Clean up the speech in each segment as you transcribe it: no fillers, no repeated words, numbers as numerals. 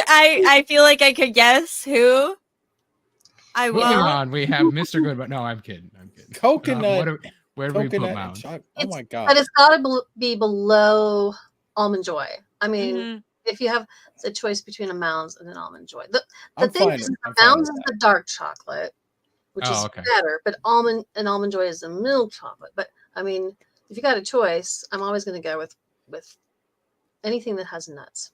I feel like I could guess who I Moving will. on, we have Mr. Good, but no, I'm kidding. Coconut. Where do we put Coconut and Mounds? chocolate. Oh my god! But it's got to be below Almond Joy. I mean, Mhm. if you have a choice between a Mounds and an Almond Joy, the I'm thing fine. is, I'm the fine Mounds with is that. the dark chocolate, which Oh, is okay. better. But Almond Joy is the milk chocolate. But I mean, if you got a choice, I'm always going to go with anything that has nuts.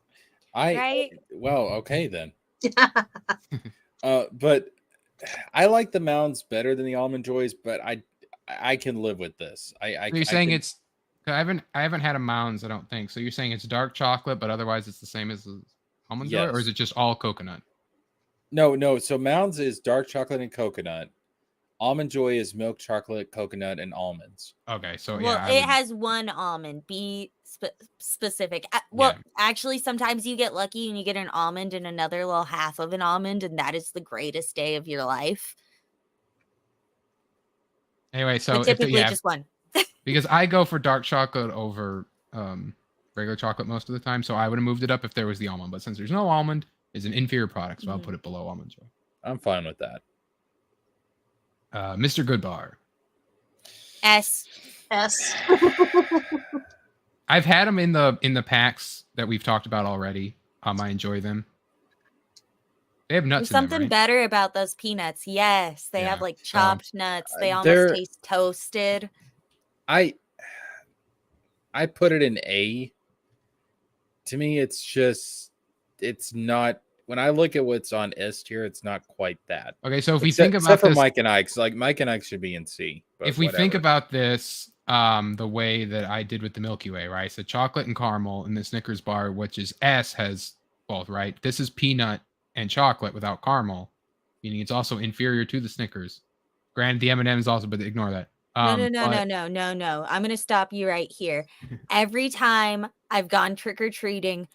Right? Well, okay then. But I like the Mounds better than the Almond Joys, but I can live with this. So you're saying it's? I haven't had a Mounds. I don't think so. You're saying it's dark chocolate, but otherwise it's the same as Almond Joy, or is it just all coconut? No. So Mounds is dark chocolate and coconut. Almond Joy is milk chocolate, coconut, and almonds. Okay, so Well, yeah, it has one almond. Be specific. Well, actually, sometimes you get lucky and you get an almond and another little half of an almond, and that is the greatest day of your life. Anyway, so but typically just one. Because I go for dark chocolate over regular chocolate most of the time, so I would have moved it up if there was the almond. But since there's no almond, it's an inferior product, so I'll put it below Almond Joy. I'm fine with that. Mr. Goodbar. S. I've had them in the packs that we've talked about already. I enjoy them. They have nuts. There's something better about those peanuts. Yes, they have like chopped nuts. They almost taste toasted. I put it in A. To me, it's not. When I look at what's on S tier, it's not quite that. Okay, so if we think about except for this, Mike and Ike's, like Mike and Ike should be in C. If we think about this, the way that I did with the Milky Way, right? So chocolate and caramel, and the Snickers bar, which is S, has both, right? This is peanut and chocolate without caramel, meaning it's also inferior to the Snickers. Granted, the M&M's also, but ignore that. No. I'm gonna stop you right here. Every time I've gone trick-or-treating,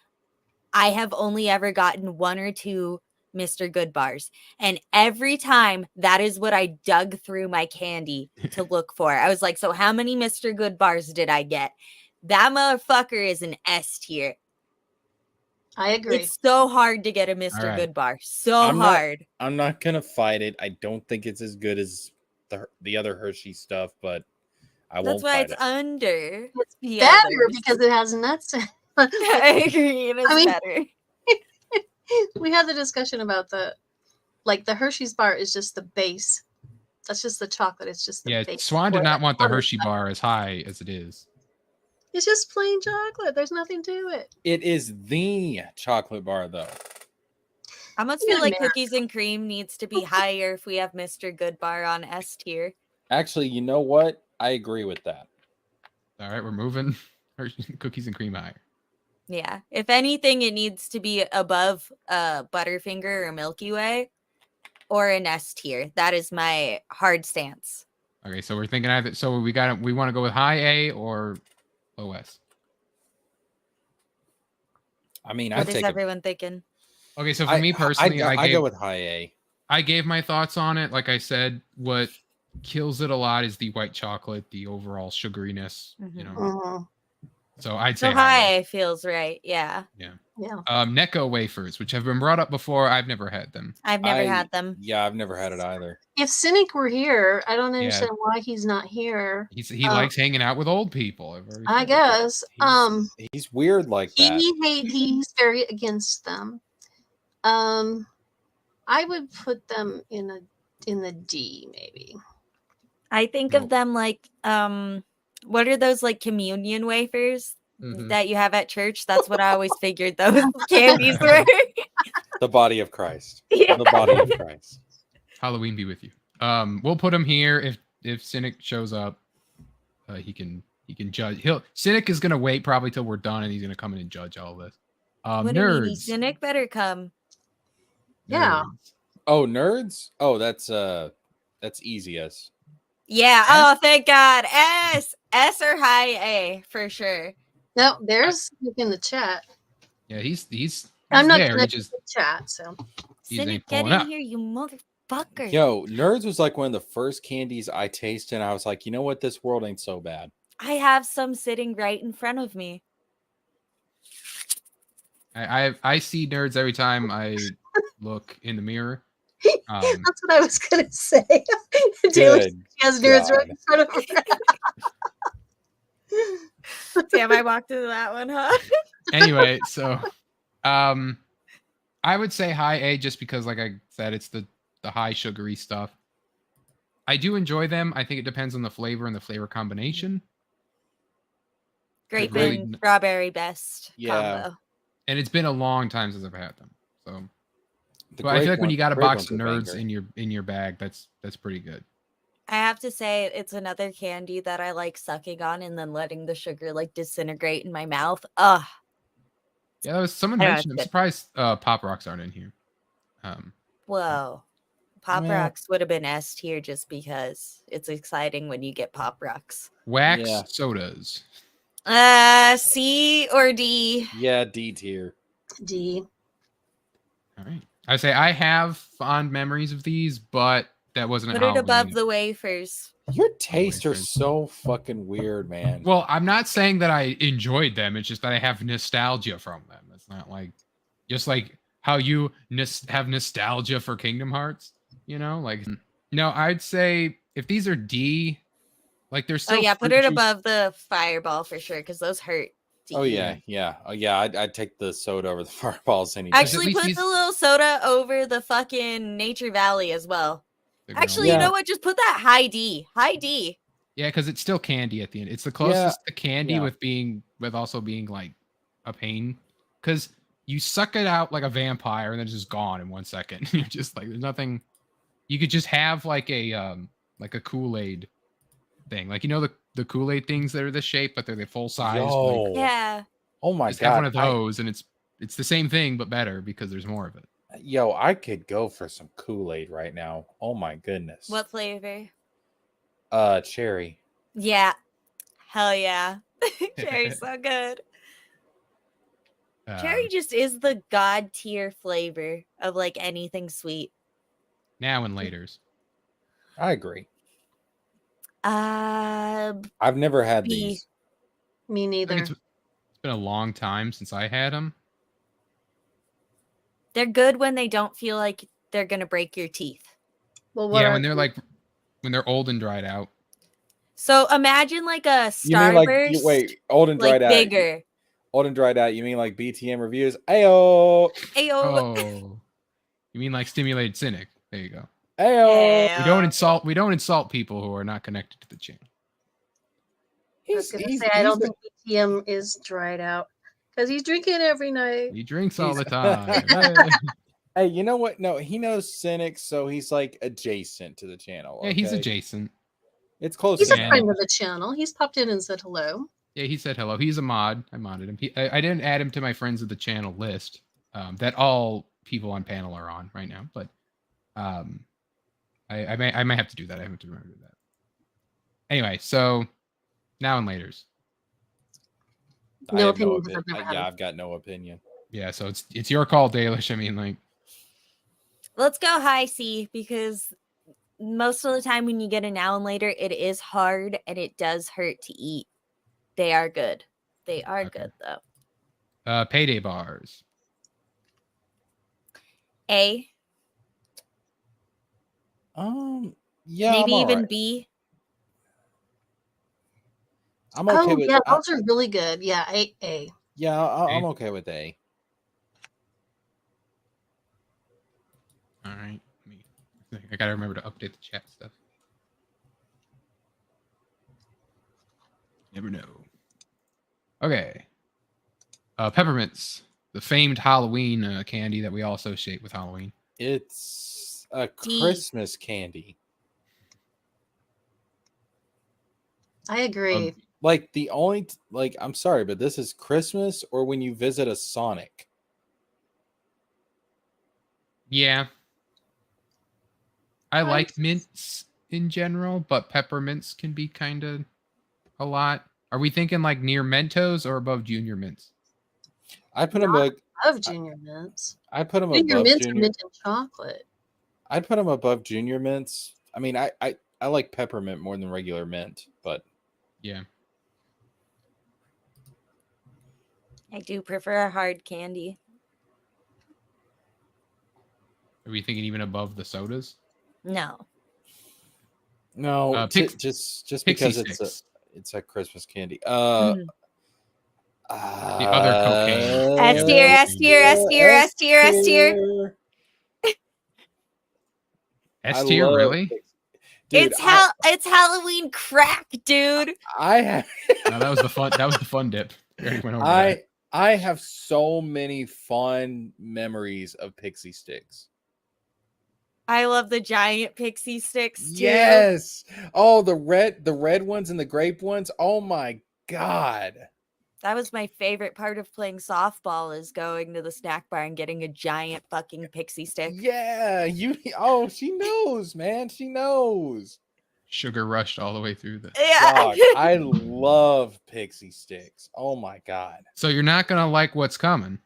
I have only ever gotten one or two Mr. Good bars. And every time that is what I dug through my candy to look for. I was like, so how many Mr. Good bars did I get? That motherfucker is an S tier. I agree. It's so hard to get a Mr. Good bar. So hard. I'm not going to fight it. I don't think it's as good as the other Hershey stuff, but I won't fight it. That's why it's under. It's better because it has nuts in it. I agree. It is better. We had the discussion about the Hershey's bar is just the base. That's just the chocolate. It's just the base. Swan did not want the Hershey bar as high as it is. It's just plain chocolate. There's nothing to it. It is the chocolate bar, though. I almost feel like cookies and cream needs to be higher if we have Mr. Good bar on S tier. Actually, you know what? I agree with that. All right, we're moving cookies and cream higher. Yeah. If anything, it needs to be above Butterfinger or Milky Way or an S tier. That is my hard stance. Okay, so we're thinking either. So we want to go with high A or low S. I mean, what is everyone thinking? Okay, so for me personally, I go with high A. I gave my thoughts on it. Like I said, what kills it a lot is the white chocolate, the overall sugariness. Mm-hmm. You know. Mm-hmm. So I'd say high feels right. Yeah. Necco wafers, which have been brought up before. I've never had them. I've never had them. Yeah, I've never had it either. If Cynic were here, I don't understand why he's not here. He likes hanging out with old people. I guess. He's weird like that. He's very against them. I would put them in the D maybe. I think of them like what are those like communion wafers that you have at church? That's what I always figured those candies were. The body of Christ. Yeah. The body of Christ. Halloween be with you. We'll put him here if Cynic shows up. He can judge. Cynic is gonna wait probably till we're done, and he's gonna come in and judge all this. What do you mean? Cynic better come. Yeah. Oh, nerds? Oh, that's easy as. Yeah. Oh, thank God. S or high A for sure. No, there's in the chat. Yeah, he's I'm not there. in the chat, so. Cynic, get in here, you motherfucker. Yo, nerds was like one of the first candies I tasted, and I was like, you know what? This world ain't so bad. I have some sitting right in front of me. I see nerds every time I look in the mirror. That's what I was gonna say. Taylor Good she has nerds right God. in front of her. Damn, I walked into that one, huh? Anyway, so I would say high A just because, like I said, it's the high sugary stuff. I do enjoy them. I think it depends on the flavor and the flavor combination. Grape really and strawberry best Yeah. combo. And it's been a long time since I've had them. So, The but I feel like when you got a grape box of one's a nerds banger. in your bag, that's pretty good. I have to say, it's another candy that I like sucking on and then letting the sugar like disintegrate in my mouth. Ugh. Yeah, that was someone I know, mentioned. I'm it's good. surprised Pop Rocks aren't in here. Whoa. Pop Well- Rocks would have been S tier just because it's exciting when you get Pop Rocks. Wax Yeah. sodas. C or D? Yeah, D tier. D. All right. I say I have fond memories of these, but that wasn't Put at it above Halloween. the wafers. Your tastes are wafers. so fucking weird, man. Well, I'm not saying that I enjoyed them. It's just that I have nostalgia from them. It's not like just like how you have nostalgia for Kingdom Hearts. You know, like no, I'd say if these are D, like they're Oh still. yeah, put fruit it juice- above the Fireball for sure because those hurt. to Oh eat. yeah. Oh yeah. I'd take the soda over the fireballs any day. Actually, least put these- the little soda over the fucking Nature Valley as well. They're gonna- Actually, you Yeah. know what? Just put that high D. High D. Yeah, because it's still candy at the end. It's the closest to candy yeah. with also being like a pain. Because you suck it out like a vampire and then it's just gone in 1 second. You're just like, there's nothing. You could just have like a Kool-Aid thing. Like, you know, the Kool-Aid things that are this shape, but they're the full size. Yo. Like, Yeah. Oh my just god. have one of those and it's the same thing but better because there's more of it. I could go for some Kool-Aid right now. Oh my goodness. What flavor? Cherry. Yeah. Hell yeah. Cherry's so good. Cherry just is the god tier flavor of like anything sweet. Now and laters. I agree. Uh, I've never had B. these. Me I neither. think it's been a long time since I had them. they're good when they don't feel like they're gonna break your teeth. Well, what Yeah, are when they're old and dried out. So imagine like a You mean like Starburst, old and like dried out? bigger. Old and dried out. You mean like BTM reviews? Ayo. Ayo. Oh. You mean like stimulated cynic. There you go. Ayo. We don't insult people who are not connected to the channel. I was gonna say I don't think BTM is dried out because he's drinking every night. He drinks all He's- the time. Hey, you know what? No, he knows Cynic, so he's like adjacent to the channel. Yeah, he's okay? adjacent. It's close. He's a enough. friend of the channel. He's popped in and said hello. Yeah, he said hello. He's a mod. I modded him. I didn't add him to my friends of the channel list that all people on panel are on right now, but I may have to do that. I have to remember that. Anyway, so now and laters. I No have opinion, 'cause I've opinion. never had Yeah, them. I've got no opinion. Yeah, so it's your call, Dalish. I mean, like, Let's go high C because most of the time when you get a now and later, it is hard and it does hurt to eat. They are good. They are Okay. good though. payday bars. A, Yeah, maybe I'm even alright. B. I'm okay Oh with. yeah, those are really good. Yeah, A. Yeah, I'm okay with A. All right. I gotta remember to update the chat stuff. Never know. Okay. Peppermints, the famed Halloween candy that we all associate with Halloween. It's a D. Christmas candy. I agree. Like the only like I'm sorry, but this is Christmas or when you visit a Sonic. Yeah. I Nice. like mints in general, but peppermints can be kind of a lot. Are we thinking like near Mentos or above Junior Mints? I put them Not like Of Junior Mints. I put them Junior above Mints are Junior. mint and chocolate. I'd put them above Junior Mints. I mean, I like peppermint more than regular mint, but Yeah. I do prefer a hard candy. Are we thinking even above the sodas? No. No, Pix- just Pixie because sticks. it's a Christmas candy. Mhm. The other cocaine. S tier, S tier, S tier, S tier, S tier. S tier, really? Dude, It's Halloween crack, dude. I have No, that was the fun. That was the fun dip. We already went over that. I have so many fond memories of pixie sticks. I love the giant pixie sticks too. Yes. Oh, the red ones and the grape ones. Oh my god. That was my favorite part of playing softball, is going to the snack bar and getting a giant fucking pixie stick. Yeah, oh, she knows, man. She knows. Sugar rushed all the way through this. Yeah. Dog, I love pixie sticks. Oh my god. So you're not gonna like what's coming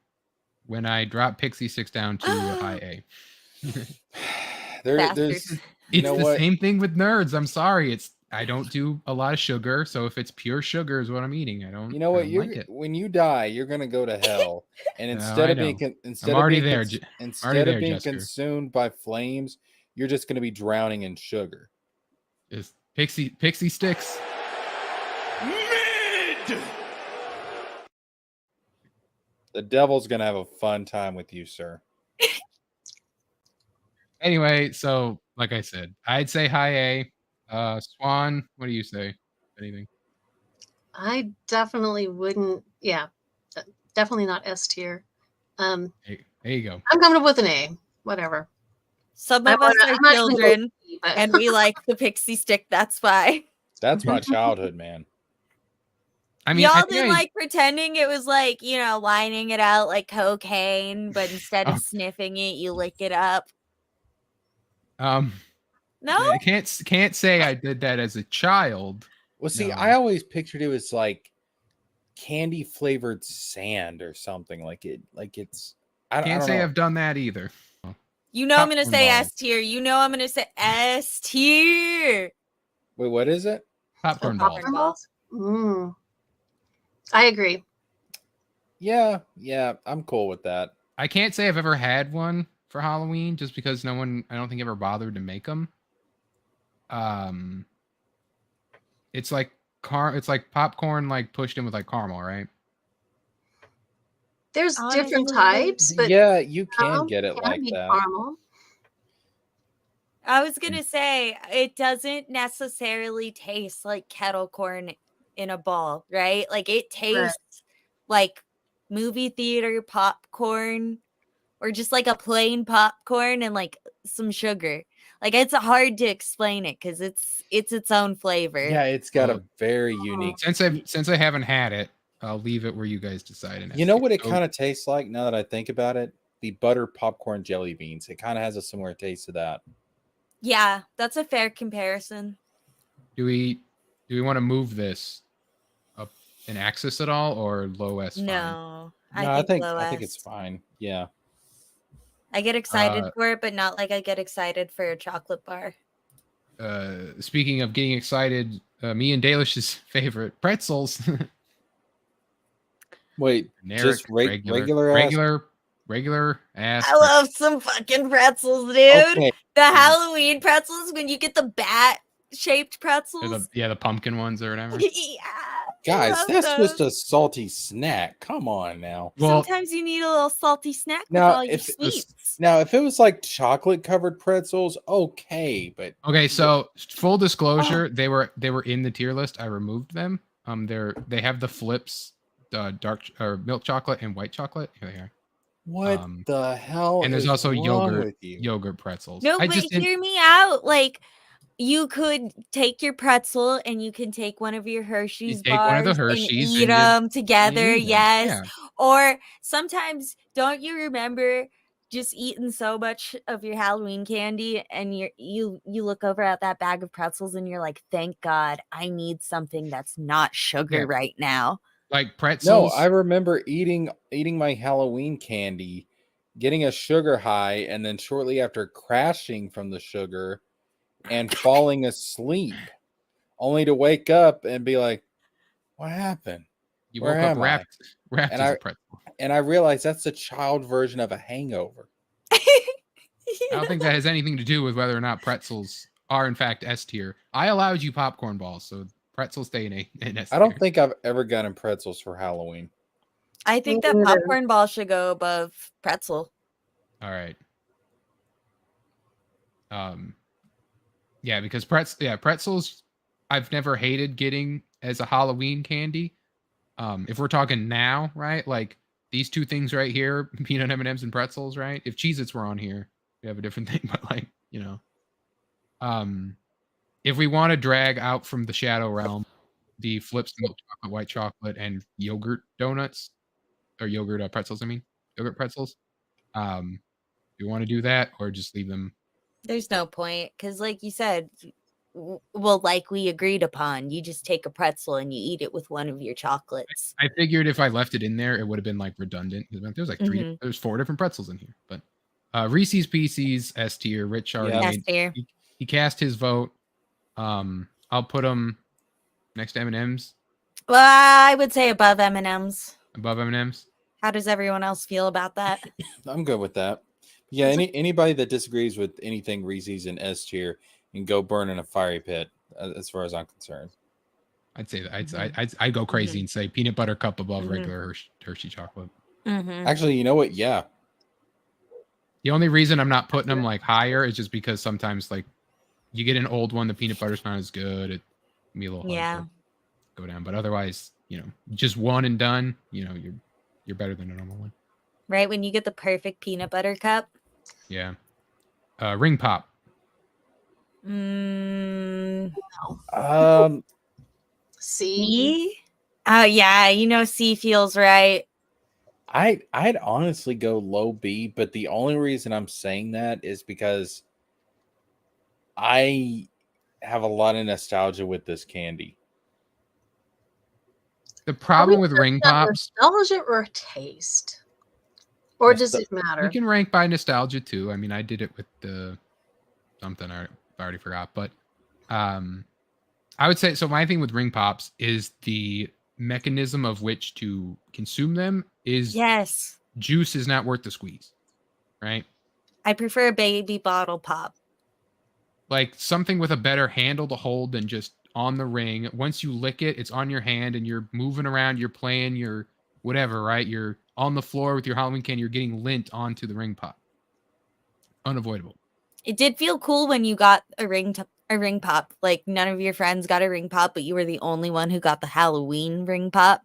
when I drop Pixie Sticks down to a high A. There's Bastards. you It's know the what? same thing with nerds. I'm sorry. I don't do a lot of sugar, so if it's pure sugar is what I'm eating, I don't. You know what? I don't like it. When you die, you're gonna go to hell, and No, instead I of being know. instead I'm of already being there, cons- already instead there, of being Jessica. consumed by flames, you're just gonna be drowning in sugar. Is Pixie Sticks. The devil's gonna have a fun time with you, sir. Anyway, so like I said, I'd say high A. Swan, what do you say? Anything? I definitely wouldn't. Yeah, definitely not S tier. There you go. I'm coming up with an A. Whatever. Some I of us wanna- are I'm not gonna go children, B, but- and we like the pixie stick. That's why. That's my childhood, man. I mean, I Y'all think didn't like pretending it was like, lining it out like cocaine, but instead of Oh. sniffing it, you lick it up. No, No? I can't say I did that as a child. Well, see, No. I always pictured it was like candy flavored sand or something. It's. I Can't don't say know. I've done that either. I'm going to Popcorn say balls. S tier. I'm going to say S tier. Wait, what is it? Popcorn balls. popcorn balls. I agree. Yeah, I'm cool with that. I can't say I've ever had one for Halloween just because no one, I don't think, ever bothered to make them. It's like popcorn like pushed in with like caramel, right? There's different Honestly, types, but Yeah, you can some get it can like be that. caramel. I was going to say, it doesn't necessarily taste like kettle corn in a ball, right? Like, it tastes like movie theater popcorn, or just like a plain popcorn and like some sugar. Like, it's hard to explain it because it's its own flavor. Yeah, it's got Well, a very unique. Since I haven't had it, I'll leave it where you guys decide. And You know what it kind of tastes like now that I think about it? The butter popcorn jelly beans. It kind of has a similar taste to that. Yeah, that's a fair comparison. Do we want to move this up an axis at all, or low S? Fine? No, I think low it's S. fine. Yeah. I get excited for it, but not like I get excited for a chocolate bar. Speaking of getting excited, me and Dalish's favorite pretzels. Wait, Generic, just regular ass. I love some fucking pretzels, dude. Okay. The Halloween pretzels, when you get the bat shaped pretzels. The pumpkin ones or whatever. Yeah. Guys, love that's those. just a salty snack. Come on now. Well, Sometimes you need a little salty snack with Now, all your if sweets. Now, if it was like chocolate covered pretzels, okay, but okay. So full disclosure, they were in the tier list. I removed them. They have the flips, dark or milk chocolate and white chocolate. Here they are. what the hell? And there's is also wrong with you? yogurt pretzels. No, I but just didn't- hear me out. Like, you could take your pretzel and you can take one of your Hershey's take one of the bars Hershey's and eat and you- them together. eat 'em, Yes. yeah. Or sometimes, don't you remember just eating so much of your Halloween candy and you look over at that bag of pretzels and you're like, thank God, I need something that's not sugar Yeah. right now. like No, pretzels. I remember eating my Halloween candy, getting a sugar high, and then shortly after crashing from the sugar and falling asleep, only to wake up and be like, "What happened?" You Where woke up am I? wrapped And as I a pretzel. and I realized that's a child version of a hangover. I don't think that has anything to do with whether or not pretzels are in fact S tier. I allowed you popcorn balls, so pretzels stay in S tier. I don't think I've ever gotten pretzels for Halloween. I think that neither. popcorn ball should go above pretzel. All right. Yeah, because pretzels I've never hated getting as a Halloween candy. If we're talking now, right? Like these two things right here, peanut M&Ms and pretzels, right? If Cheez-Its were on here, we have a different thing, but like, if we want to drag out from the shadow realm the flips, milk chocolate, white chocolate, and yogurt donuts or yogurt pretzels, yogurt pretzels. You want to do that or just leave them? There's no point because, like you said, well, like we agreed upon, you just take a pretzel and you eat it with one of your chocolates. I figured if I left it in there, it would have been like redundant. There's like there's 4 different pretzels in here. But Reese's Pieces S tier. Rich already S tier. he cast his vote. I'll put him next to M&Ms. Well, I would say above M&Ms. Above M&Ms. How does everyone else feel about that? I'm good with that. Yeah, anybody that disagrees with anything Reese's in S tier and go burn in a fiery pit, as far as I'm concerned. I'd say that I'd go crazy and say peanut butter cup above regular Hershey chocolate. Actually, you know what? Yeah. The only reason I'm not putting them like higher is just because sometimes like you get an old one, the peanut butter's not as good. It can be a little hard to go down. But otherwise, just one and done. You're better than a normal one. Right when you get the perfect peanut butter cup. Yeah. Ring pop. C. Oh yeah, C feels right. I'd honestly go low B, but the only reason I'm saying that is because I have a lot of nostalgia with this candy. The problem with ring pops, nostalgia or taste, or does it matter? We can rank by nostalgia too. I mean, I did it with the something I already forgot, but I would say so. My thing with ring pops is the mechanism of which to consume them is juice is not worth the squeeze, right? I prefer a baby bottle pop. Like something with a better handle to hold than just on the ring. Once you lick it, it's on your hand and you're moving around, you're playing your whatever, right? You're on the floor with your Halloween candy, you're getting lint onto the ring pop. Unavoidable. It did feel cool when you got a ring pop. Like none of your friends got a ring pop, but you were the only one who got the Halloween ring pop.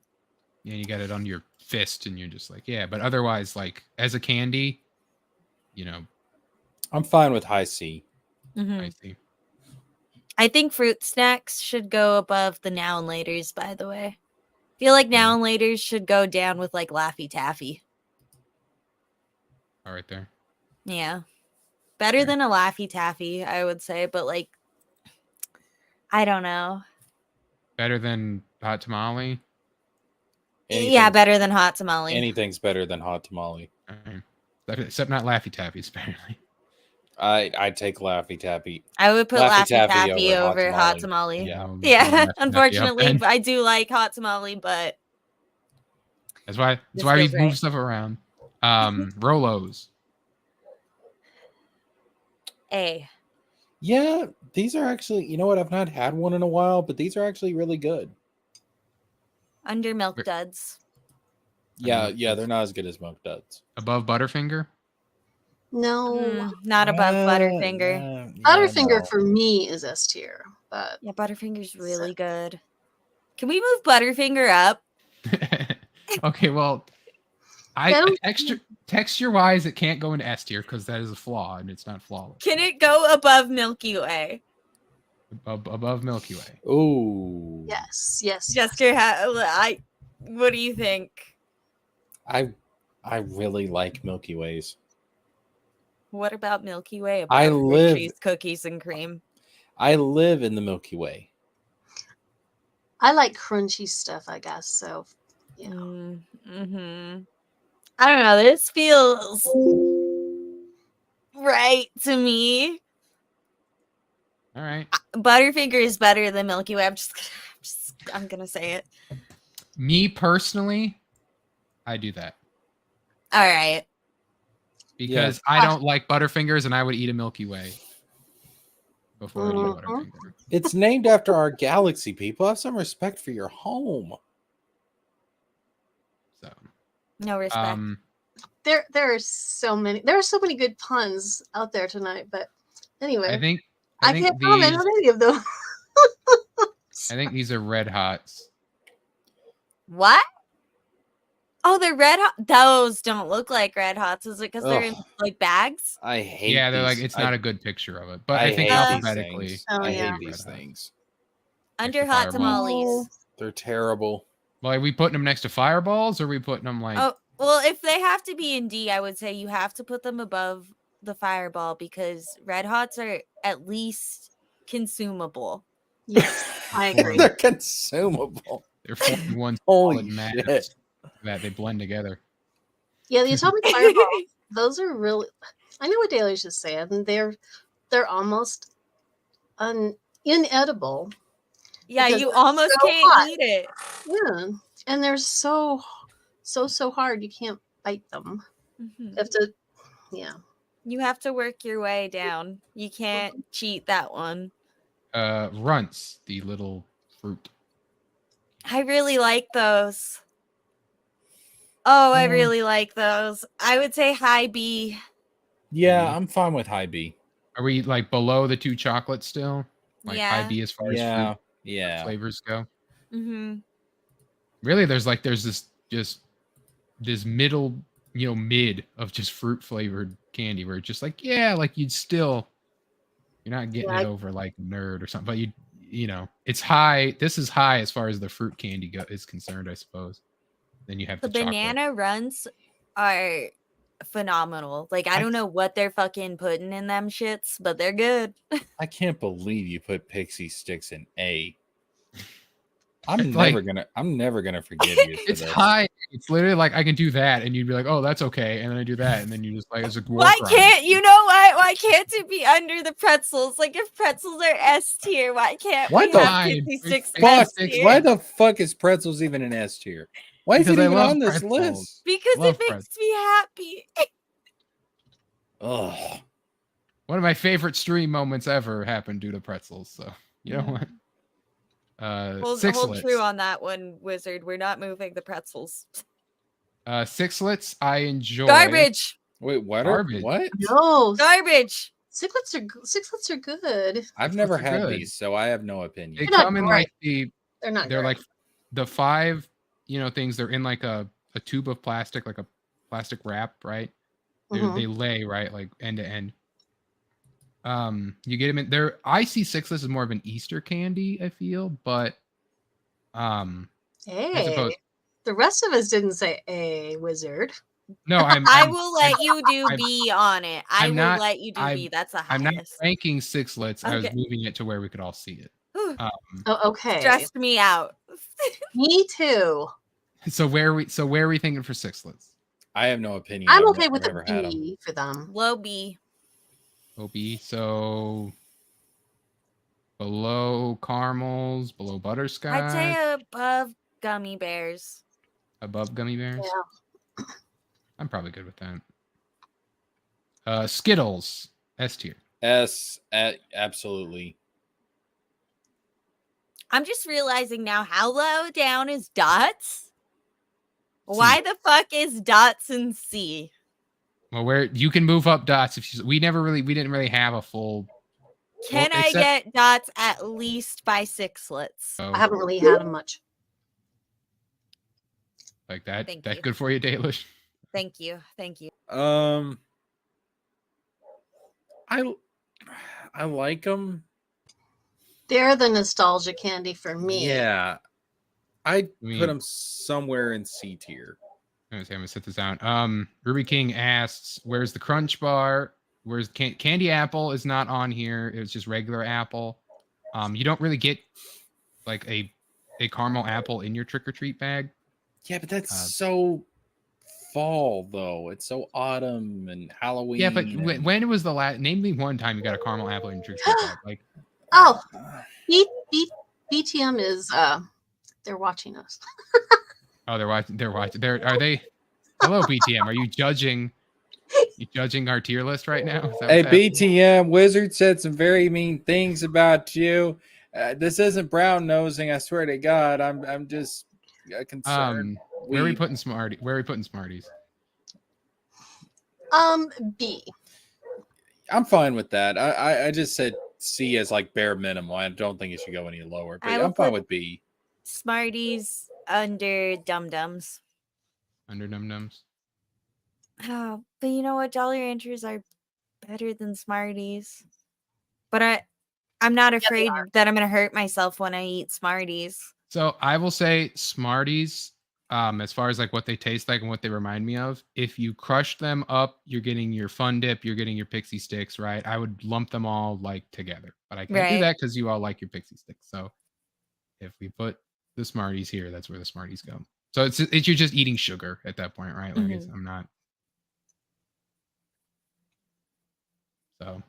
Yeah, you got it on your fist and you're just like, yeah, but otherwise, like as a candy, I'm fine with high C. I see. I think fruit snacks should go above the now and laters, by the way. I feel like now and laters should go down with like Laffy Taffy. All right there. Yeah. Better than a Laffy Taffy, I would say, but like, I don't know. Better than hot tamale? Better than hot tamale. Anything's better than hot tamale. Right. Except not Laffy Taffies, apparently. I'd take Laffy Taffy. I would put Laffy Taffy over hot tamale. Yeah. Unfortunately, I do like hot tamale, but that's why we move stuff around. Rolos. A. Yeah, these are actually, you know what? I've not had one in a while, but these are actually really good. Under Milk Duds. Yeah, they're not as good as Milk Duds. Above Butterfinger? No, not above Butterfinger. Butterfinger for me is S tier, but yeah, Butterfinger's really good. Can we move Butterfinger up? Okay, well, texture wise, it can't go into S tier because that is a flaw and it's not flawless. Can it go above Milky Way? Above Milky Way. Ooh. Yes. Jester, what do you think? I really like Milky Ways. What about Milky Way? Above cheese, cookies, and cream. I live in the Milky Way. I like crunchy stuff, I guess. So, I don't know. This feels right to me. All right. Butterfinger is better than Milky Way. I'm gonna say it. Me personally, I do that All right. because I don't like Butterfingers, and I would eat a Milky Way before I eat a Butterfinger. It's named after our galaxy. People, have some respect for your home. So, No respect. There are so many. There are so many good puns out there tonight. But anyway, I I think can't comment on any of them. I think these are Red Hots. What? Oh, they're red hot. Those don't look like red hots. Is it because they're in like bags? I hate. Yeah, they're these. like it's not a good picture of it, but I think hate alphabetically. these things. Oh, I yeah. hate these things. Under to hot Fireball. tamales. They're terrible. Well, are we putting them next to Fireballs, or are we putting them like? Oh, well, if they have to be in D, I would say you have to put them above the Fireball because red hots are at least consumable. Yes, I agree. They're consumable. They're forming one Holy solid mass shit. that they blend together. Yeah, the atomic fireball. Those are really. I know what Daly's just saying. They're almost inedible. Yeah, Because you they're almost so can't hot. eat it. Yeah, and they're so hard. You can't bite them. Mhm. You have to. Yeah. You have to work your way down. You can't cheat that one. Runts, the little fruit. I really like those. Oh, I really like those. I would say high B. Yeah, I'm fine with high B. Are we like below the 2 chocolates still? Like high Yeah. B as far as Yeah, fruit yeah. flavors go? Mm-hmm. Really, there's this middle, mid of just fruit flavored candy where it's just like, yeah, like you're not getting it over like nerd or something, but it's high. This is high as far as the fruit candy is concerned, I suppose. Then you have The the chocolate. banana runs are phenomenal. Like, I don't know what they're fucking putting in them shits, but they're good. I can't believe you put Pixie Sticks in A. I'm It's never gonna forgive you for It's this. high. It's literally like I can do that, and you'd be like, "Oh, that's okay," and then I do that, and then you just like it's a war Why crime. can't you know what? Why can't it be under the pretzels? Like, if pretzels are S tier, why can't Why we the have fuck? 56 Fuck, S tier? Why the fuck is pretzels even an S tier? Why is Because it I even love on this pretzels. list? Because Love it makes me happy. Ugh. One of my favorite stream moments ever happened due to pretzels. So you know what? Well, hold Sixlets. true on that one, Wizard. We're not moving the pretzels. Sixlets, I enjoy. Garbage. Wait, what? Garbage. What? No, Garbage. Sixlets are good. I've never are had good. these, so I have no opinion. They They're not come in great. like They're not. they're great. like the 5, things. They're in like a tube of plastic, like a plastic wrap, right? They lay right, like end to end. You get them in there. I see Sixlets as more of an Easter candy, I feel, but I Hey, suppose the rest of us didn't say a wizard. no. I will let you do B on it. I I'm will not- let you do I'm- B. That's the I'm not highest. ranking Sixlets. I was Okay. moving it to where we could all see it. Whew. Oh, okay. Stressed me out. Me too. So where are we thinking for Sixlets? I have no opinion. I'm I've okay with never a had 'em. B for them. Low B. OB. So below caramels, below butterscotch, I'd say above gummy bears. above gummy bears. Yeah. I'm probably good with that. Skittles, S tier. Absolutely. I'm just realizing now how low down is dots. Why the fuck is dots in C? Well, where you can move up dots if we didn't really have a full. Can I get dots at least by Sixlets? I haven't really had them much. Like that. Thank That you. good for you, Dalish? Thank you. Thank you. I like them. They're the nostalgia candy for me. Yeah, I mean- put them somewhere in C tier. I'm gonna set this down. Ruby King asks, "Where's the Crunch Bar? Where's Candy Apple? Is not on here. It was just regular apple. You don't really get like a caramel apple in your trick or treat bag. Yeah, but that's so fall though. It's so autumn and Halloween. Yeah, but and- when was the last? Name me one time you got a caramel apple in your trick or treat bag. Like, Oh, BTM is they're watching us. Oh, they're watching. They're watching. Are they? Hello, BTM. Are you judging? You judging our tier list right now? Is that Hey, what's happening? BTM, Wizard said some very mean things about you. This isn't brown nosing. I swear to God, I'm just concerned. Where are we putting Smarties? B. I'm fine with that. I just said C as like bare minimum. I don't think it should go any lower, but I will I'm fine put- with B. Smarties under Dum Dums. Under Num Nums. Oh, but you know what? Jolly Ranchers are better than Smarties. But I'm not afraid that I'm gonna hurt myself when I eat Smarties. So I will say Smarties, as far as like what they taste like and what they remind me of, if you crush them up, you're getting your Fun Dip, you're getting your Pixie Sticks, right? I would lump them all like together, but I can't do Right. that because you all like your Pixie Sticks. So if we put the Smarties here, that's where the Smarties go. So it's you're just eating sugar at that point, right? Like I'm not. So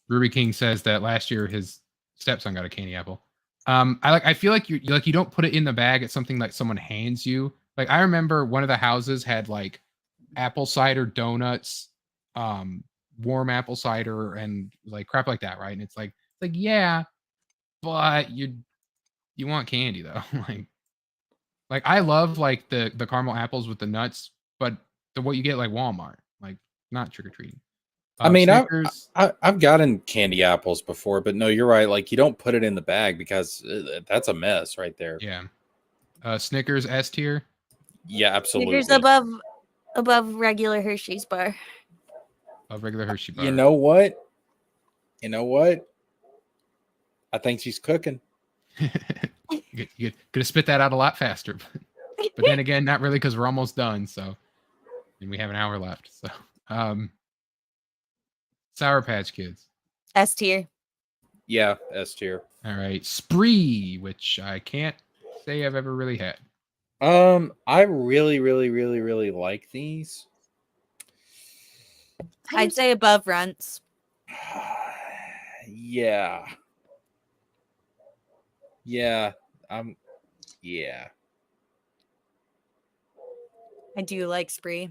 Ruby King says that last year his stepson got a candy apple. I feel like you don't put it in the bag. It's something like someone hands you. Like I remember one of the houses had like apple cider donuts, warm apple cider, and like crap like that, right? And it's like yeah, but you want candy though. like I love like the caramel apples with the nuts, but what you get like Walmart, like not trick or treating. I mean, Snickers. I've gotten candy apples before, but no, you're right. Like you don't put it in the bag because that's a mess right there. Yeah. Snickers S tier. Yeah, absolutely. Snickers above regular Hershey's bar. A regular Hershey bar. You know what? I think she's cooking. You're gonna spit that out a lot faster, but then again, not really because we're almost done. So, and we have an hour left. So, Sour Patch Kids. S tier. Yeah, S tier. All right, Spree, which I can't say I've ever really had. I really, really, really, really like these. I'd say above Runts. Yeah. Yeah. Yeah. I do like Spree.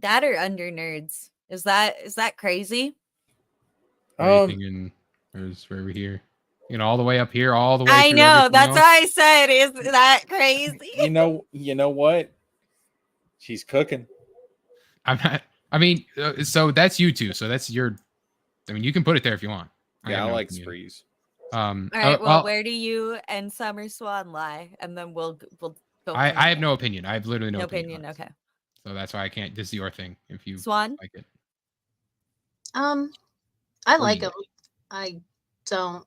That or under Nerds. Is that crazy? Anything there's over here. All the way up here, all the way. I through know. That's else. why I said, is that crazy? You know what? She's cooking. I'm not. I mean, so that's you two. So that's your. I mean, you can put it there if you want. Yeah, I like Sprees. All right. Well, where do you and Summer Swan lie? And then we'll go. I have no opinion. I have literally no opinion. Okay. So that's why I can't. This is your thing. If you Swan like it. I like them. I don't.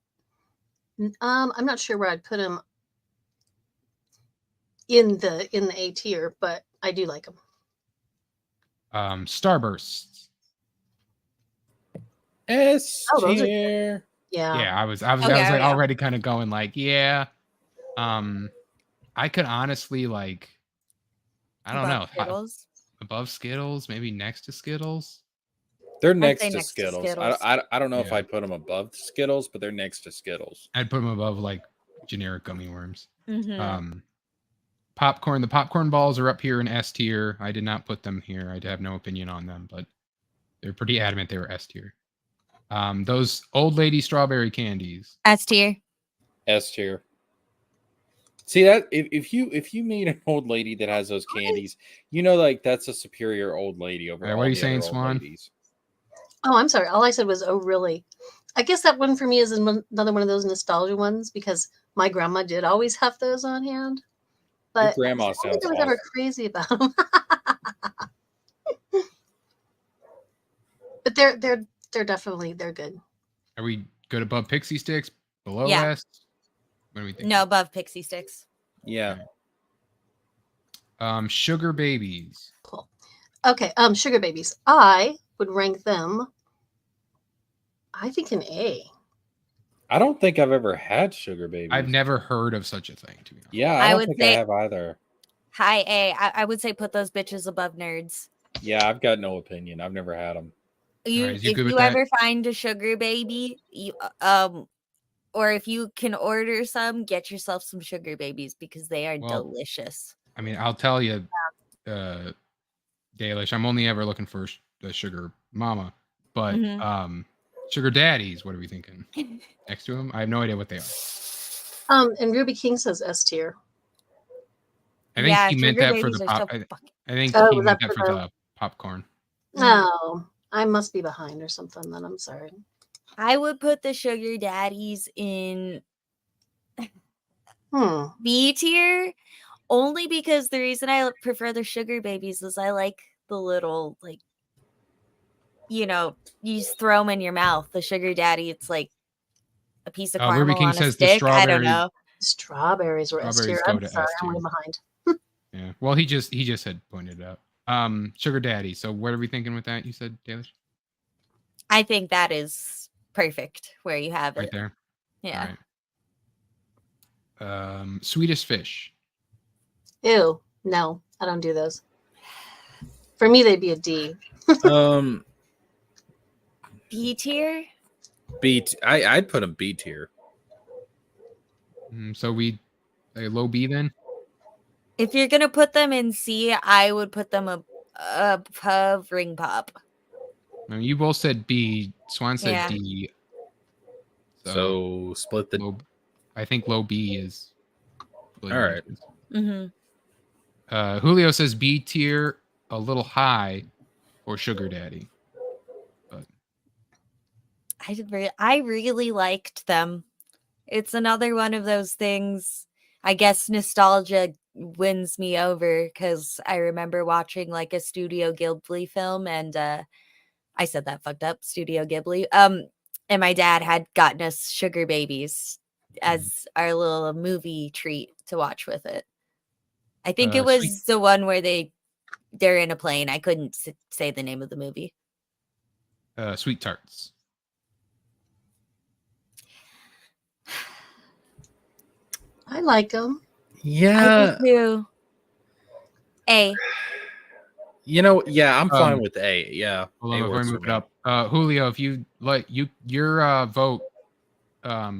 I'm not sure where I'd put them in the A tier, but I do like them. Starbursts. S those are tier. Yeah. Yeah, I was like already kind of going like, yeah. I could honestly like, I don't know. Skittles? Above Skittles, maybe next to Skittles. They're next to Skittles. I don't know if I'd put them above Skittles, but they're next to Skittles. I'd put them above like generic gummy worms. Mm-hmm. Popcorn. The popcorn balls are up here in S tier. I did not put them here. I have no opinion on them, but they're pretty adamant they were S tier. Those old lady strawberry candies. S tier. S tier. See that if you meet an old lady that has those candies, like that's a superior old lady over. What are you saying, Swan? Ladies. Oh, I'm sorry. All I said was, oh, really? I guess that one for me is another one of those nostalgia ones because my grandma did always have those on hand. But your grandma I don't think I was sounds ever crazy about them. But they're definitely good. Are we good above Pixie Sticks? Below Yeah. S? What do we think? No, above Pixie Sticks. Yeah. Sugar Babies. Cool. Okay. Sugar Babies. I would rank them, I think, an A. I don't think I've ever had Sugar Babies. I've never heard of such a thing, to be honest. Yeah, I don't think I have either. High A. I would say put those bitches above Nerds. Yeah, I've got no opinion. I've never had them. If you ever find a Sugar Baby, or if you can order some, get yourself some sugar babies because they are Well, delicious. I mean, I'll tell you, Dalish, I'm only ever looking for the sugar mama, but Mhm. sugar daddies. What are we thinking? Next to them, I have no idea what they are. And Ruby King says S tier. I think Yeah, he meant sugar that for the babies are pop. so fucking. I think Oh, he was meant that that for for the- the popcorn. Oh, I must be behind or something. Then I'm sorry. I would put the sugar daddies in B tier only because the reason I prefer the sugar babies is I like the little, like, you know, you just throw them in your mouth. The sugar daddy, it's like a piece of Ruby caramel King on a says the stick. I don't strawberry. know. Strawberries were S tier. Strawberries go I'm to sorry. S I'm way tier. behind. Yeah. Well, he just had pointed it out. Sugar daddy. So what are we thinking with that? You said, Dalish? I think that is perfect where you have it. Right there. Yeah. All right. Swedish fish. Ew. No, I don't do those. For me, they'd be a D. B tier? I'd put them B tier. So we a low B then. If you're gonna put them in C, I would put them above ring pop. I mean, you both said B. Swan said Yeah. D. So split the. Low, I think low B is. All right. Julio says B tier, a little high for sugar daddy. But I really liked them. It's another one of those things. I guess nostalgia wins me over because I remember watching like a Studio Ghibli film, and I said that fucked up, Studio Ghibli. And my dad had gotten us sugar babies as our little movie treat to watch with it. I think it was the one where they're in a plane. I couldn't say the name of the movie. Sweet tarts. I like them. Yeah. I do too. A. You know, yeah, I'm fine with A. Yeah. Hold on, A before I works move for it me. up. Julio, if you like, your vote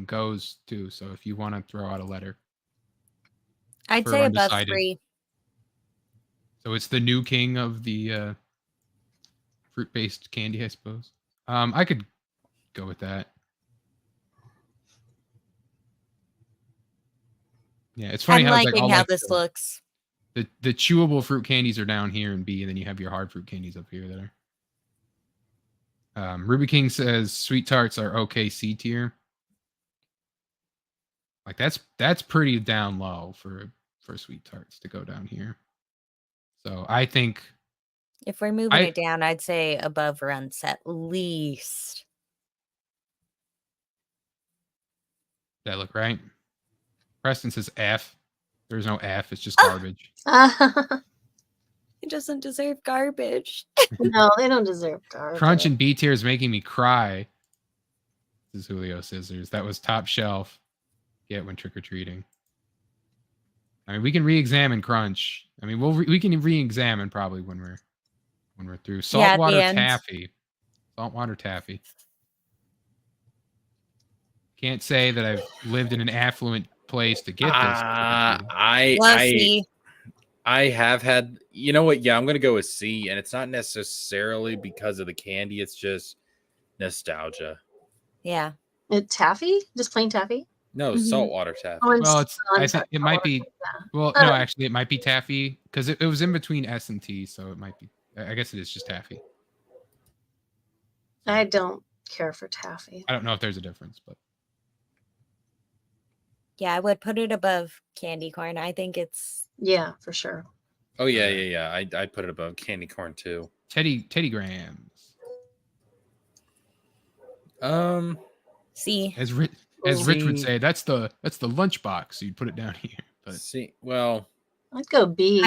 goes too. So if you want to throw out a letter, I'd for say above undecided. 3. So it's the new king of the fruit-based candy, I suppose. I could go with that. Yeah, it's funny I'm how it's liking all how like this looks. the chewable fruit candies are down here in B, and then you have your hard fruit candies up here that are. Ruby King says sweet tarts are okay C tier. Like that's pretty down low for sweet tarts to go down here. So I think If we're moving it down, I'd say above runts at least. that look right. Preston says F. There's no F. It's just garbage. It doesn't deserve garbage. No, they don't deserve garbage. Crunch and B tier is making me cry. This is Julio Scissors. That was top shelf. Get when trick or treating. I mean, we can re-examine Crunch. I mean, we can re-examine probably when we're through. Saltwater taffy. Saltwater taffy. Can't say that I've lived in an affluent place to get this. I have had, you know what? Yeah, I'm gonna go with C, and it's not necessarily because of the candy. It's just nostalgia. Yeah. Taffy? Just plain taffy? No, saltwater taffy. Oh, well, I think it might be. Well, no, actually, it might be taffy because it was in between S and T, so it might be. I guess it is just taffy. I don't care for taffy. I don't know if there's a difference, but yeah, I would put it above candy corn. I think it's for sure. Oh yeah. I'd put it above candy corn too. Teddy Grahams. C. As Rich would say, that's the lunchbox. So you'd put it down here. But C. Well, I'd go B.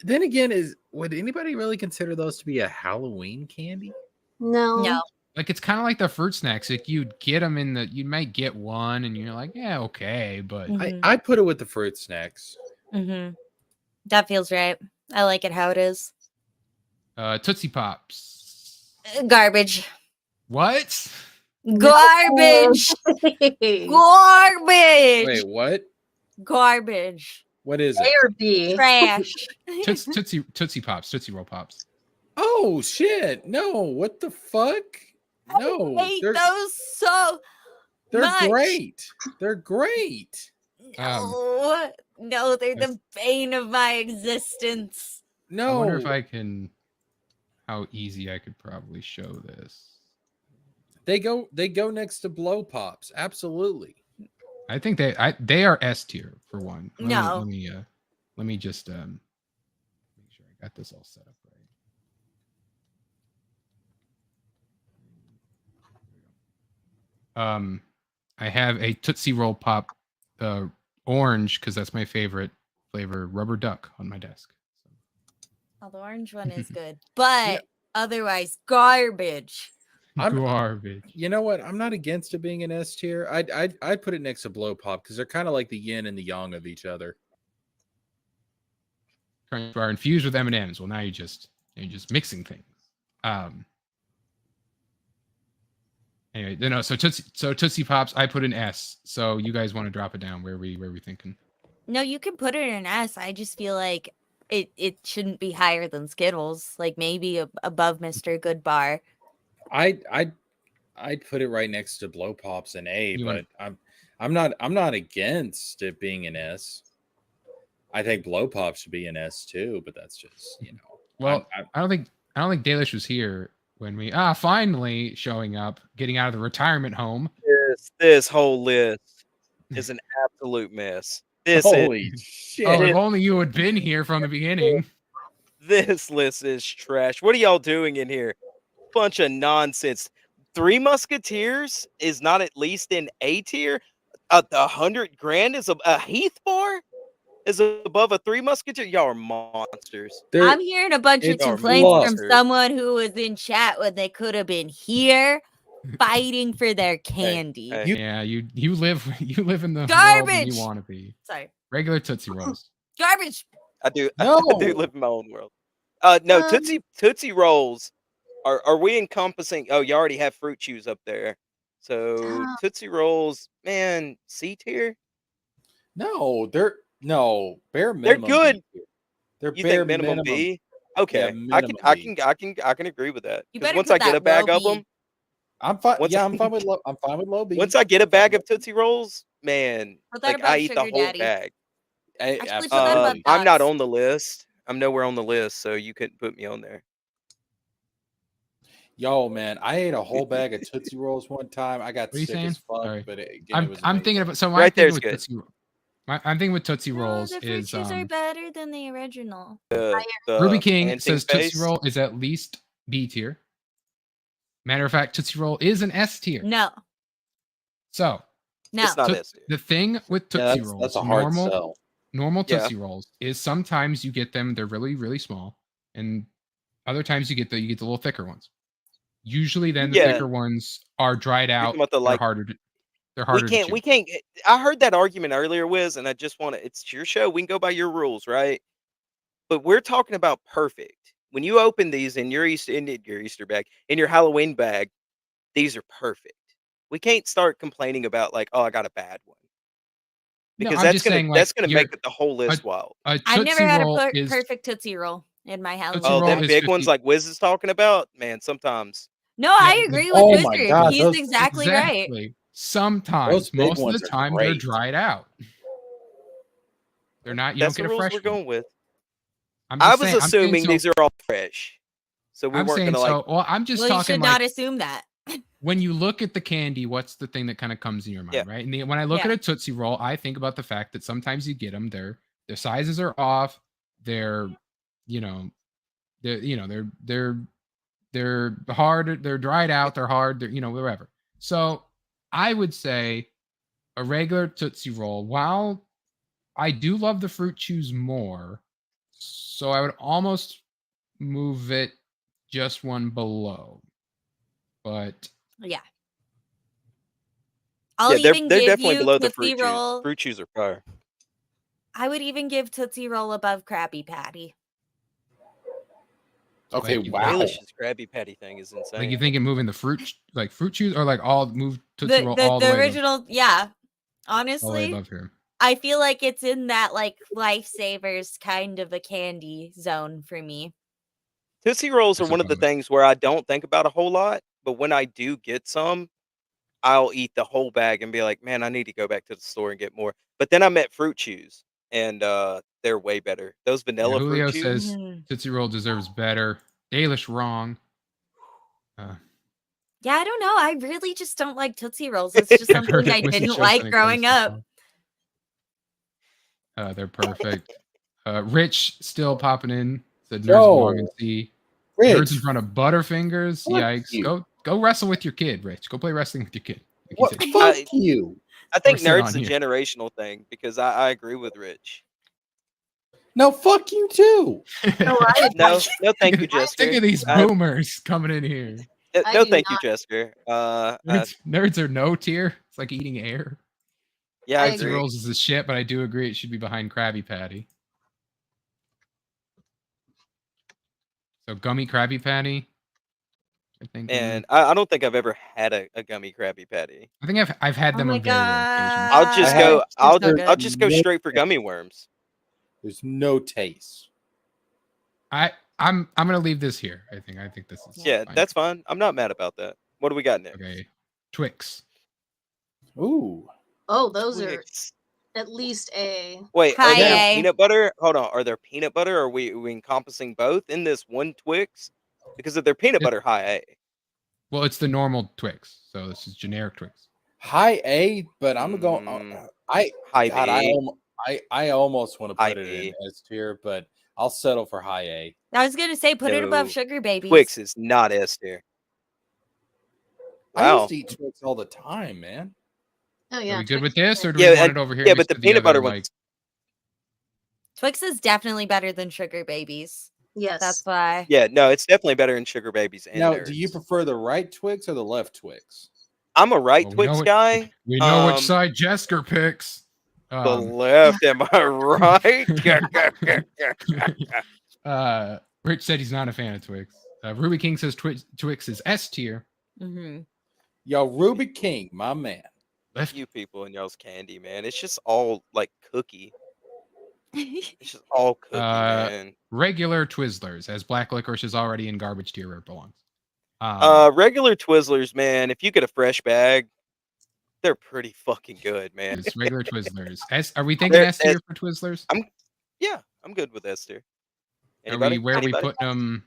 Then again, would anybody really consider those to be a Halloween candy? No. Like it's kind of like the fruit snacks. Like you'd get them you might get one, and you're like, yeah, okay, but I'd put it with the fruit snacks. That feels right. I like it how it is. Tootsie Pops. Garbage. What? Garbage. Garbage. Wait, what? Garbage. What is A it? or B? Trash. Tootsie Pops, Tootsie Roll Pops. Oh shit! No, what the fuck? No, I hate they're those so they're much. great. They're great. No, no, they're the bane of my existence. No, I wonder if I can. How easy I could probably show this. they go next to blow pops. Absolutely. I think they are S tier for one. No. Let me just make sure I got this all set up right. I have a Tootsie Roll Pop, orange, because that's my favorite flavor, rubber duck on my desk. Oh, the orange one is good, but otherwise garbage. Garbage. You know what? I'm not against it being an S tier. I'd put it next to blow pop because they're kind of like the yin and the yang of each other. Crunch bar infused with M&Ms. Well, now you're just mixing things. Anyway, no. So Tootsie Pops, I put an S. So you guys want to drop it down? Where we thinking? No, you can put it in S. I just feel like it shouldn't be higher than Skittles. Like maybe above Mr. Goodbar. I'd put it right next to blow pops and A, but I'm not against it being an S. I think blow pop should be an S too, but that's just Well, I don't think Dalish was here when we finally showing up, getting out of the retirement home. This whole list is an absolute mess. Holy shit! Oh, if only you had been here from the beginning. This list is trash. What are y'all doing in here? Bunch of nonsense. Three Musketeers is not at least in A tier. The 100 grand is a Heath bar is above a Three Musketeer. Y'all are monsters. I'm hearing a bunch of it's complaints from monsters. someone who was in chat when they could have been here fighting for their candy. Hey. Yeah, you live in the world Garbage! you want to be. Sorry. Regular Tootsie Rolls. Garbage. I do No. I do live in my own world. No, Tootsie Rolls. Are we encompassing? Oh, you already have Fruit Chews up there. So Tootsie Rolls, man, C tier. No, bare minimum. They're good. B tier. They're You bare think minimum B? Okay, Yeah, I minimum can agree with that. You 'Cause better once put I get that a bag low of B. them, I'm fine. Once Yeah, I- I'm fine with low B. once I get a bag of Tootsie Rolls, man, Put that like above I eat the Sugar whole Daddy. bag. Actually, put that above Absolutely. I'm not Dots. on the list. I'm nowhere on the list, so you couldn't put me on there. Yo, man, I ate a whole bag of Tootsie Rolls one time. I got What are you sick saying? as fuck, Sorry. but again, it I'm was thinking amazing. of so Right I'm thinking there's with good. Tootsie. I'm thinking with Tootsie Rolls the Fruit is Chews are better than the original. The Ruby King panting says face. Tootsie Roll is at least B tier. Matter of fact, Tootsie Roll is an S tier. No. So No. It's not Toot- S tier. the thing with Tootsie Rolls, that's a hard sell. normal Yeah. Tootsie Rolls is sometimes you get them, they're really, really small, and other times you get the little thicker ones. Usually, then the Yeah. thicker ones are dried You're out. talking about the, They're like- harder. They're We harder. can't. to We chew. can't. I heard that argument earlier, Wiz, and I just want to. It's your show. We can go by your rules, right? But we're talking about perfect. When you open these in your Easter bag, in your Halloween bag, these are perfect. We can't start complaining about like, oh, I got a bad one, No, because I'm that's just gonna saying, like, make the whole list wild. A I've never Tootsie had Roll a is perfect Tootsie Roll in my Halloween Tootsie Oh, Roll them bag. is big ones 50 like Wiz is talking about, man. Sometimes No, I Yeah, agree oh with my Wizard. God, He's those- exactly right. Exactly. Sometimes, Those big most of ones the are time, they're great. dried out. They're not. You that's don't the get a rules fresh we're one. going with. I'm I just was saying, assuming so, these are all fresh, so we I'm weren't saying gonna like. so. Well, I'm just Well, you talking should like not assume that. when you look at the candy, what's the thing that kind of comes in your mind, Yeah. right? And when I look Yeah. at a Tootsie Roll, I think about the fact that sometimes you get them, their sizes are off, they're hard, they're dried out, they're hard, they're whatever. So I would say a regular Tootsie Roll, while I do love the Fruit Chews more, so I would almost move it just one below. But Yeah. I'll Yeah, even they're give definitely you below the Tootsie Fruit Roll. Chews. Fruit Chews are fire. I would even give Tootsie Roll above Krabby Patty. Okay, Like, you- wow. Baelish's Krabby Patty thing is insane. Like you thinking moving the fruit chews or like all move Tootsie Roll The all the way original, yeah. all the way Honestly, above here. I feel like it's in that like lifesavers kind of a candy zone for me. Tootsie Rolls are There's one of the above. things where I don't think about a whole lot, but when I do get some, I'll eat the whole bag and be like, "Man, I need to go back to the store and get more." But then I met Fruit Chews, and they're way better. Those Yeah, vanilla Fruit Julio Chews. says Mhm. Tootsie Roll deserves better. Dalish wrong. Yeah, I don't know. I really just don't like Tootsie Rolls. It's just I've heard something it I twisted didn't shows like when it growing comes to up. stuff. They're perfect. Rich still popping in. Said nerds Yo, belong in C. Nerds Rich, in front of Butterfingers. fuck Yikes. you. Go wrestle with your kid, Rich. Go play wrestling with your kid. Like he What? said. Fuck you. I think sit nerd's on a here. generational thing because I agree with Rich. No, fuck you too. No, I No, no, thank you, Jessica. Think of these I- boomers coming in here. I no, do thank you, not. Jessica. Nerds are no tier. It's like eating air. Yeah, I I Tootsie agree. Rolls is the shit, but I do agree it should be behind Krabby Patty. So gummy Krabby Patty. I think. And I don't think I've ever had a gummy Krabby Patty. I think I've had Oh them my on very rare occasions. I'll just I go. have- I'll so I'll good. just go No straight for taste. gummy worms. There's no taste. I'm gonna leave this here. I think this is Yeah, fine. that's fine. I'm not mad about that. What do we got next? Okay. Twix. Ooh. Oh, those are Twix. at least A. Wait, are High there A. peanut butter? Hold on. Are there peanut butter? Are we encompassing both in this one Twix? Because if they're peanut It- butter, high A. Well, it's the normal Twix, so this is generic Twix. High A, but I'm going. High God, B. I almost want to High put it in B. S tier, but I'll settle for high A. I was gonna say put it above No, Sugar Babies. Twix is not S tier. I used Wow. to eat Twix all the time, man. Oh Are yeah. we good Twix with is this, great. or do we Yeah, want and- it over here? yeah, next but the to peanut other, butter like, ones. Twix is definitely better than Sugar Babies. Yes. That's why. Yeah, no, it's definitely better in Sugar Babies and Now, Nerds. do you prefer the right Twix or the left Twix? I'm a right Well, we Twix know guy. We know which Um, side Jesker picks. The left, am I right? Rich said he's not a fan of Twix. Ruby King says Twix is S tier. Mm-hmm. Yo, Ruby King, my man. Left. You people and y'all's candy, man. It's just all like cookie. It's just all cookie, man. Regular Twizzlers, as black licorice is already in garbage tier where it belongs. Regular Twizzlers, man. If you get a fresh bag, they're pretty fucking good, man. It's regular Twizzlers. Are we thinking S tier for Twizzlers? Yeah, I'm good with S tier. Where are we Anybody? putting them?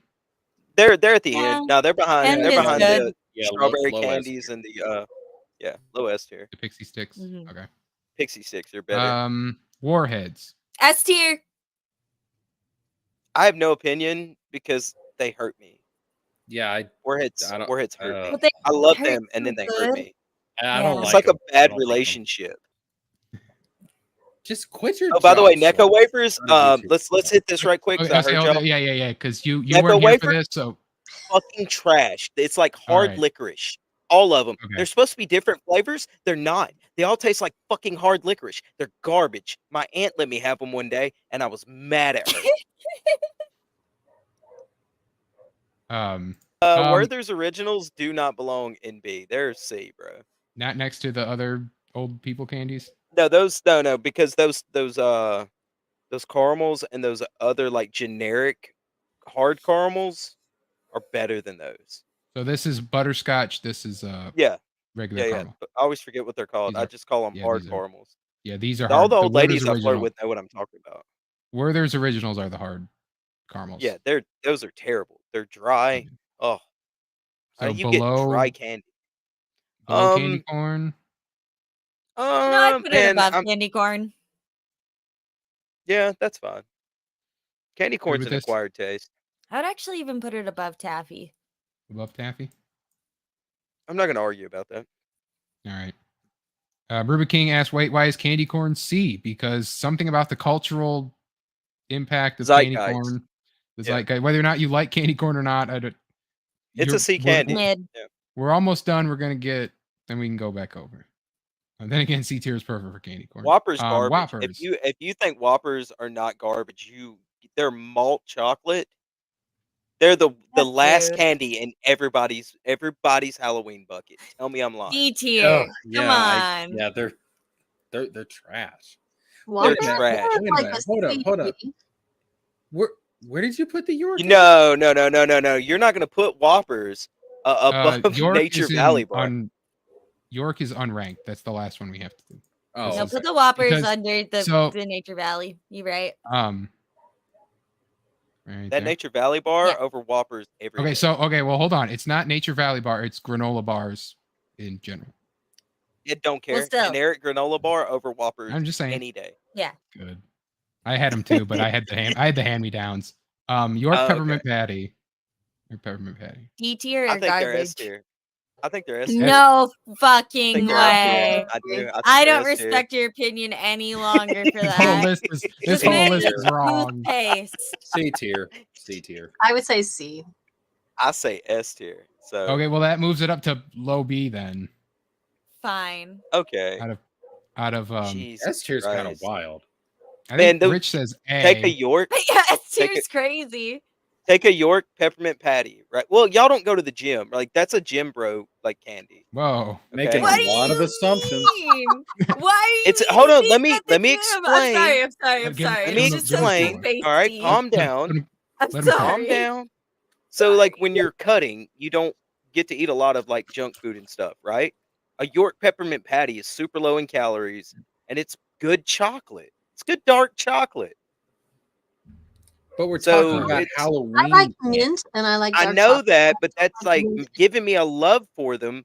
They're at the Yeah. end. No, they're behind. End They're is behind good. the Yeah, strawberry low S candies tier. and the low S tier. The Pixie Sticks. Mhm. Okay. Pixie sticks are better. Warheads. S tier. I have no opinion because they hurt me. Yeah, Warheads I don't- hurt me. But they I love hurt them and then so they hurt good. me. I Yeah. don't It's like like a 'em. I bad don't like 'em. relationship. Just quit your Oh, by the way, job, Necco son. wafers. Not a Let's YouTube hit this right quick Okay, because I heard y'all yeah. Because you Necco weren't here for wafer? this, so fucking trash. It's like hard right. licorice. All of them. Okay. They're supposed to be different flavors. They're not. They all taste like fucking hard licorice. They're garbage. My aunt let me have them one day, and I was mad at her. Werther's Originals do not belong in B. They're C, bro. not next to the other old people candies. No, no, because those caramels and those other like generic hard caramels are better than those. So this is butterscotch. This is Yeah, regular yeah. caramel. But I always forget what they're called. These I are- just call them yeah, hard these are- caramels. Yeah, these are All hard. the old Werther's ladies I flirt original- with know what I'm talking about. Werther's originals are the hard caramels. Yeah, those are terrible. They're dry. Oh, So you get dry candy. below candy corn. No, I put it and above candy corn. yeah, that's fine. Candy corn's with an this? acquired taste. I would actually even put it above taffy. Above taffy. I'm not gonna argue about that. All right. Ruby King asked, "Wait, why is candy corn C? Because something about the cultural impact of candy Zeitgeist. corn, the Yeah. zeitgeist, whether or not you like candy corn or not, It's a C candy. Mid. We're almost done. We're gonna get, then we can go back over. And then again, C tier is perfect for candy corn. Whoppers garbage. Whoppers. If you think Whoppers are not garbage, they're malt chocolate. They're the That's last rude. candy in everybody's Halloween bucket. Tell me I'm lying. D Oh, tier. Come yeah, on. yeah, they're trash. Wombat Wait a minute, trash. wait a like minute, a hold up. C. Where did you put the York? at? No. You're not gonna put Whoppers above York Nature is Valley Bar. York is unranked. That's the last one we have to do. Oh, No, is- put the Whoppers because- under so- the Nature Valley. You right? Right That there. Nature Valley Bar Yeah. over Whoppers every Okay, day. well, hold on. It's not Nature Valley Bar. It's granola bars in general. It don't care. still. Generic granola bar over Whoppers I'm just saying. any day. Yeah. Good. I had them too, but I had the hand me downs. York Oh, peppermint patty. Or peppermint patty. D tier I or think they're S garbage? tier. I think they're S tier. No I fucking think they're S tier. way. I do. I think don't they're S tier. respect your opinion any longer for This whole that. list is This whole man list is is wrong. toothpaste. C tier. C tier. I would say C. I say S tier. So Okay, well that moves it up to low B then. Fine. okay. Out of Jesus S tier's kind of Christ. wild. I Man, think the- Rich says A. Take a York. Yeah, S Take tier's crazy. Take a York peppermint patty. Right. Well, y'all don't go to the gym. Like that's a gym bro like candy. Whoa. Making What a do lot of you assumptions. mean? Why are you It's eating hold on. these Let me at the gym? explain. I'm sorry. Let- give- sorry. Let me It's just a explain. toothpaste All right, tea. calm down. I'm let him talk. Calm sorry. down. So like when you're cutting, you don't get to eat a lot of like junk food and stuff, right? A York peppermint patty is super low in calories and it's good chocolate. It's good dark chocolate. But we're So talking about it's- Halloween. I like mint and I like I dark know chocolate. that, but that's like Mhm. giving me a love for them.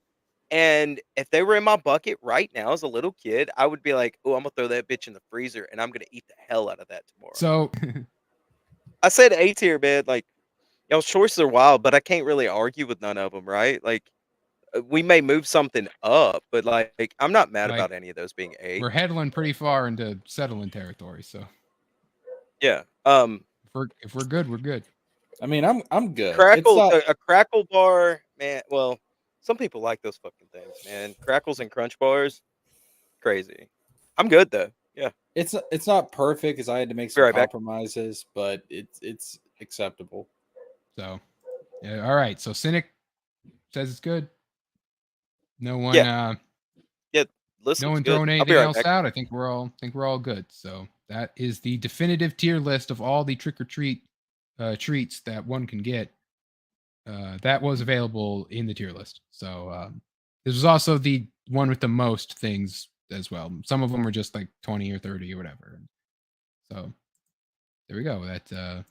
And if they were in my bucket right now as a little kid, I would be like, "Oh, I'm gonna throw that bitch in the freezer and I'm gonna eat the hell out of that tomorrow." So I said A tier, man. Like y'all's choices are wild, but I can't really argue with none of them, right? Like we may move something up, but like I'm not mad Like, about any of those being A. we're headling pretty far into settling territory. So Yeah. if we're good, we're good. I mean, I'm good. It's Crackle not, a crackle bar, man. Well, some people like those fucking things, man. Crackles and crunch bars, crazy. I'm good though. Yeah. it's not perfect because I had to make Be some right back. compromises, but it's acceptable. So yeah, all right. So Cynic says it's good. No one Listen, no one good. throwing I'll anything be right else back. out. I think we're all good. So that is the definitive tier list of all the trick or treat treats that one can get. That was available in the tier list. So this was also the one with the most things as well. Some of them were just like 20 or 30 or whatever. So there we go. That